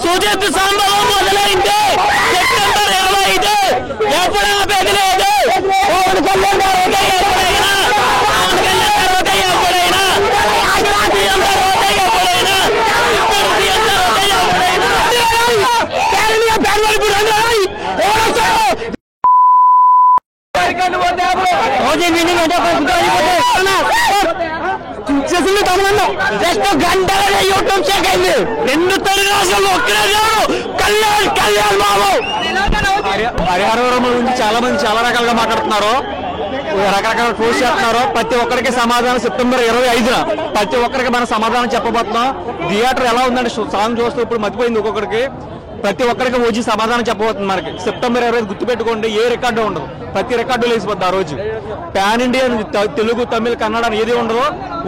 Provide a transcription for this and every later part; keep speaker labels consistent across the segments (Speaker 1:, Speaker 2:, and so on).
Speaker 1: సుజిత్ సంభవం మొదలైంది. సెప్టెంబర్ 25 ఎప్పుడు ఆపేది లేదు. పవన్ కళ్యాణ్ తర్వాత ఎప్పుడైనా జస్ట్ గంటలనే యూట్యూబ్ చెక్ అయింది. 2 తెలుగు రాష్ట్రాలు ఒక్కడే కళ్యాణ్ బాబు. హరిహరవరం గురించి చాలా మంది చాలా రకాలుగా మాట్లాడుతున్నారు, రకరకాల పోస్ట్ చేస్తున్నారు. ప్రతి ఒక్కరికి సమాధానం సెప్టెంబర్ 25న ప్రతి ఒక్కరికి మనం సమాధానం చెప్పబోతున్నాం. థియేటర్ ఎలా ఉందంటే సాంగ్ చూస్తూ ఇప్పుడు మర్చిపోయింది ఒక్కొక్కరికి. ప్రతి ఒక్కరికి ఓజీ సమాధానం చెప్పబోతుంది. మనకి సెప్టెంబర్ 25 గుర్తుపెట్టుకోండి, ఏ రికార్డు ఉండదు, ప్రతి రికార్డు లేసిపోద్ది ఆ రోజు. పాన్ ఇండియా తెలుగు తమిళ కన్నడ ఏది ఉండదు,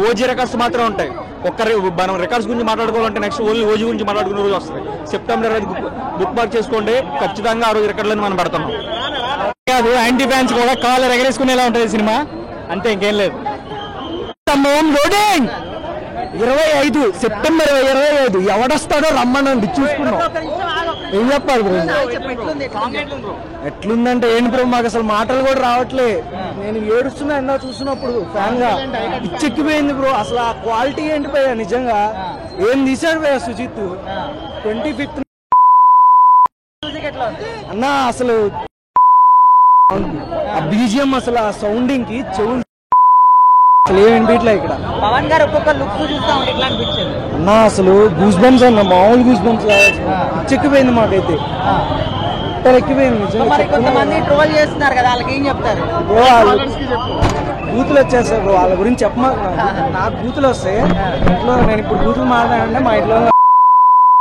Speaker 1: ఓజీ రికార్డ్స్ మాత్రమే ఉంటాయి. మనం రికార్డ్స్ గురించి మాట్లాడుకోవాలంటే నెక్స్ట్ ఓన్లీ ఓజీ గురించి మాట్లాడుకునే రోజు వస్తుంది. సెప్టెంబర్ 25 బుక్ మార్క్ చేసుకోండి, ఖచ్చితంగా ఆ రోజు రికార్డులను మనం పెడతాం. కాదు యాంటీ ఫ్యాన్స్ కూడా కాళ్ళు ఎగరేసుకునేలా ఉంటుంది సినిమా, అంతే, ఇంకేం లేదు. లోడింగ్ 25 సెప్టెంబర్ 25 ఎవడొస్తాడో రమ్మనండి, చూసుకున్నాం. ఏం చెప్పాలి బ్రో? ఎట్లుందంటే ఏంటి బ్రో, మాకు అసలు మాటలు కూడా రావట్లే. నేను ఏడుస్తున్నా ఎందా చూస్తున్నప్పుడు ఫ్యాన్ గా పిచ్చెక్కిపోయింది బ్రో. అసలు ఆ క్వాలిటీ ఏంటి పోయా, నిజంగా ఏం తీసాడు పోయా సుజిత్. 25th అన్నా అసలు ఆ బీజిఎం అసలు ఆ సౌండింగ్ కి చెవులు అసలు ఏమిట్లా. ఇక్కడ
Speaker 2: పవన్ గారు ఒక్కొక్క లుక్ చూస్తా ఉంటే ఎట్లా అనిపించింది
Speaker 1: అన్నా? అసలు గూస్ బంప్స్ అన్న, మామూలు గూస్ బంప్స్ చెక్కిపోయింది మాకైతే, ఎక్కిపోయింది.
Speaker 2: కొంతమంది ట్రోల్ చేస్తున్నారు కదా, వాళ్ళకి ఏం చెప్తారు?
Speaker 1: బూతులు వచ్చేస్తారు బ్రో, వాళ్ళ గురించి చెప్పమా. నాకు బూతులు వస్తాయి ఇంట్లో. నేను ఇప్పుడు బూతులు మాట్లాడాలంటే మా ఇంట్లో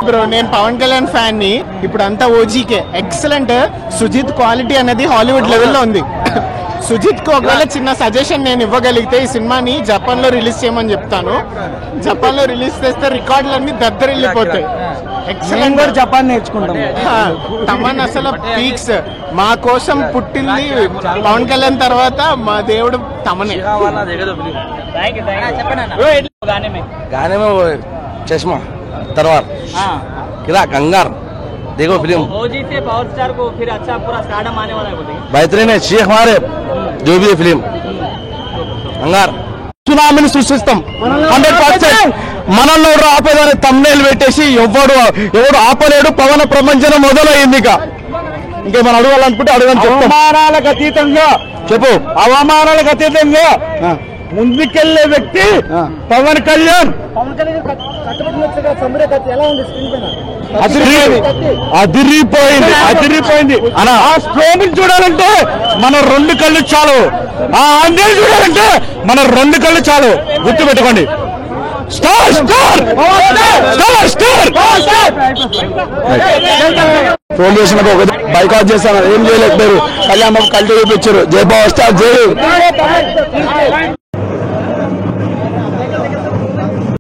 Speaker 3: బ్రో, నేను పవన్ కళ్యాణ్ ఫ్యాన్ ని. ఇప్పుడు అంతా ఓజీకే. ఎక్సలెంట్. సుజిత్ క్వాలిటీ అనేది హాలీవుడ్ లెవెల్లో ఉంది. సుజిత్ కు ఒకవేళ చిన్న సజెషన్ నేను ఇవ్వగలిగితే, ఈ సినిమాని జపాన్ లో రిలీజ్ చేయమని చెప్తాను. జపాన్ లో రిలీజ్ చేస్తే రికార్డులన్నీ దద్దరిల్లిపోతాయి. ఎక్సలెంట్.
Speaker 1: జపాన్ నేర్చుకుంటాం.
Speaker 3: తమన్ అసలు పీక్స్. మా కోసం పుట్టింది పవన్ కళ్యాణ్ తర్వాత మా దేవుడు తమనే.
Speaker 4: गाने में वो चश्मा तलवार किला कंगार देखो फिल्म
Speaker 2: ओजी से पावर स्टार को फिर अच्छा पूरा स्टारडम आने वाला है बोलिए।
Speaker 4: बेहतरीन है शेख हमारे जो भी है फिल्म कंगार సునామీని సృష్టిస్తాం 100%. మనల్ని ఎవరు ఆపేదాన్ని తమ్నేలు పెట్టేసి ఎవడు ఆపలేడు. పవన ప్రపంచం మొదలైంది. ఇంకేమైనా అడగాలనుకుంటే అడగని చెప్తాం. అవమానాలకు అతీతంగా చెప్పు. అవమానాలకు అతీతంగా ముందుకెళ్లే వ్యక్తి పవన్ కళ్యాణ్. అదిరిపోయింది అలా. ఆ స్టోన్ చూడాలంటే మన 2 కళ్ళు చాలు. ఆ ఆంజనేయులు చూడాలంటే మన 2 కళ్ళు చాలు. గుర్తు పెట్టుకోండి. Star star star star phone చేసినప్పుడు ఒక బైకాట్ చేస్తాను, ఏం చేయలేకపోయారు. కళ్యాణ్ బాబు కళ్ళు చూపించారు. జై పవర్ స్టార్ జై.